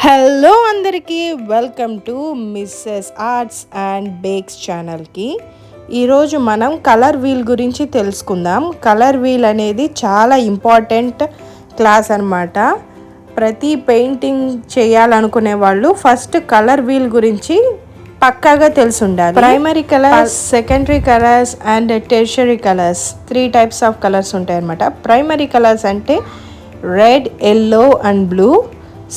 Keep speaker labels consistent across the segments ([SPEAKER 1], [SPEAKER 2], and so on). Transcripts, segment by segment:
[SPEAKER 1] Hello అందరికీ welcome to missus arts and bakes ఛానల్కి. ఈరోజు మనం కలర్ వీల్ గురించి తెలుసుకుందాం. కలర్ వీల్ అనేది చాలా ఇంపార్టెంట్ క్లాస్ అన్నమాట. ప్రతి పెయింటింగ్ చేయాలనుకునే వాళ్ళు ఫస్ట్ కలర్ వీల్ గురించి పక్కాగా తెలిసి ఉండాలి. Primary colours, secondary colours and tertiary colours, 3 types of colours ఉంటాయి అన్నమాట. ప్రైమరీ కలర్స్ అంటే red, yellow and blue.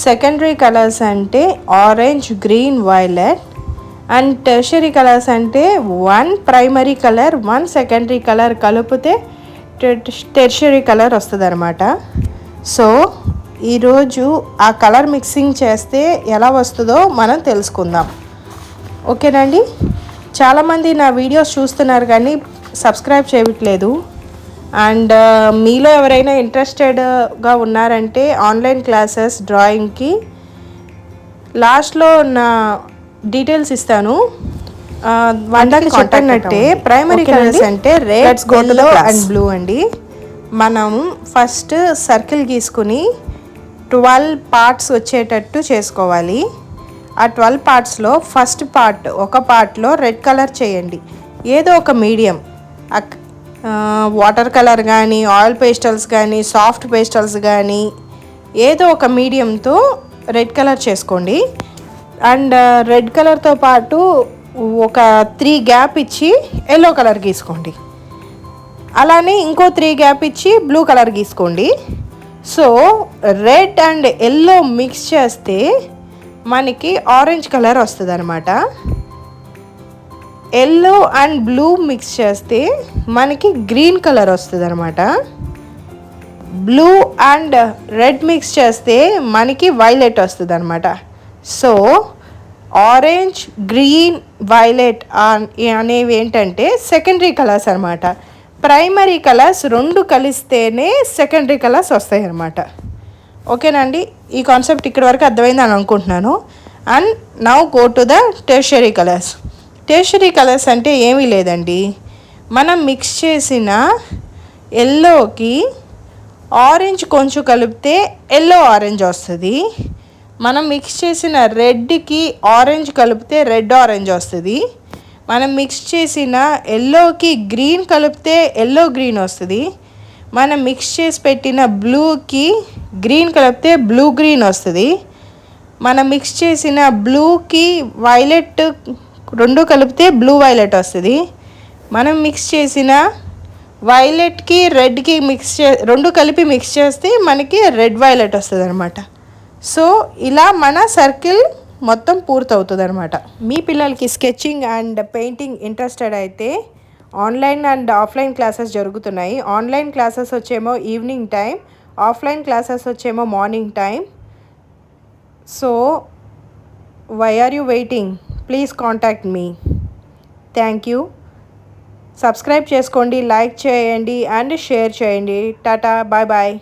[SPEAKER 1] Secondary colours అంటే orange, green, violet. And tertiary colours అంటే 1 ప్రైమరీ కలర్ 1 సెకండరీ కలర్ కలిపితే టెర్షరీ కలర్ వస్తుంది అనమాట. సో ఈరోజు ఆ కలర్ మిక్సింగ్ చేస్తే ఎలా వస్తుందో మనం తెలుసుకుందాం. ఓకేనండి. చాలామంది నా వీడియోస్ చూస్తున్నారు కానీ సబ్స్క్రైబ్ చేయట్లేదు. అండ్ మీలో ఎవరైనా ఇంట్రెస్టెడ్గా ఉన్నారంటే ఆన్లైన్ క్లాసెస్ డ్రాయింగ్కి లాస్ట్లో నా డీటెయిల్స్ ఇస్తాను. వందకి చెప్పినట్టే ప్రైమరీ కలర్స్ అంటే రెడ్, ఎల్లో అండ్ బ్లూ అండి. మనం ఫస్ట్ సర్కిల్ గీసుకుని 12 పార్ట్స్ వచ్చేటట్టు చేసుకోవాలి. ఆ 12 పార్ట్స్లో ఫస్ట్ పార్ట్ ఒక పార్ట్లో రెడ్ కలర్ చేయండి. ఏదో ఒక మీడియం, వాటర్ కలర్ కానీ, ఆయిల్ పేస్టల్స్ కానీ, సాఫ్ట్ పేస్టల్స్ కానీ ఏదో ఒక మీడియంతో రెడ్ కలర్ చేసుకోండి. అండ్ రెడ్ కలర్తో పాటు ఒక 3 గ్యాప్ ఇచ్చి ఎల్లో కలర్ గీసుకోండి. అలానే ఇంకో 3 గ్యాప్ ఇచ్చి బ్లూ కలర్ గీసుకోండి. So red and yellow mix చేస్తే మనకి ఆరెంజ్ కలర్ వస్తుంది అనమాట. ఎల్లో అండ్ బ్లూ మిక్స్ చేస్తే మనకి గ్రీన్ కలర్ వస్తుంది అనమాట. బ్లూ అండ్ రెడ్ మిక్స్ చేస్తే మనకి వైలెట్ వస్తుంది అనమాట. సో ఆరెంజ్, గ్రీన్, వైలెట్ అనేవి ఏంటంటే సెకండరీ కలర్స్ అనమాట. ప్రైమరీ కలర్స్ 2 కలిస్తేనే సెకండరీ కలర్స్ వస్తాయి అన్నమాట. ఓకేనండి. ఈ కాన్సెప్ట్ ఇక్కడి వరకు అర్థమైందని అనుకుంటున్నాను. And now go to the tertiary colours. Tertiary colours అంటే ఏమీ లేదండి, మనం మిక్స్ చేసిన ఎల్లోకి ఆరెంజ్ కొంచెం కలిపితే ఎల్లో ఆరెంజ్ వస్తుంది. మనం మిక్స్ చేసిన రెడ్కి ఆరెంజ్ కలిపితే రెడ్ ఆరెంజ్ వస్తుంది. మనం మిక్స్ చేసిన ఎల్లోకి గ్రీన్ కలిపితే ఎల్లో గ్రీన్ వస్తుంది. మనం మిక్స్ చేసి పెట్టిన బ్లూకి గ్రీన్ కలిపితే బ్లూ గ్రీన్ వస్తుంది. మనం మిక్స్ చేసిన బ్లూకి వైలెట్ 2 కలిపితే బ్లూ వైలెట్ వస్తుంది. మనం మిక్స్ చేసిన వైలెట్కి రెడ్కి 2 కలిపి మిక్స్ చేస్తే మనకి రెడ్ వైలెట్ వస్తుంది అనమాట. సో ఇలా మన సర్కిల్ మొత్తం పూర్తవుతుంది అనమాట. మీ పిల్లలకి స్కెచింగ్ అండ్ పెయింటింగ్ ఇంట్రెస్టెడ్ అయితే ఆన్లైన్ అండ్ ఆఫ్లైన్ క్లాసెస్ జరుగుతున్నాయి. ఆన్లైన్ క్లాసెస్ వచ్చేమో ఈవినింగ్ టైం, ఆఫ్లైన్ క్లాసెస్ వచ్చేమో morning time. So why are you waiting? Please contact me. Thank you. Subscribe చేసుకోండి, లైక్ చేయండి అండ్ షేర్ చేయండి. Tata, bye bye.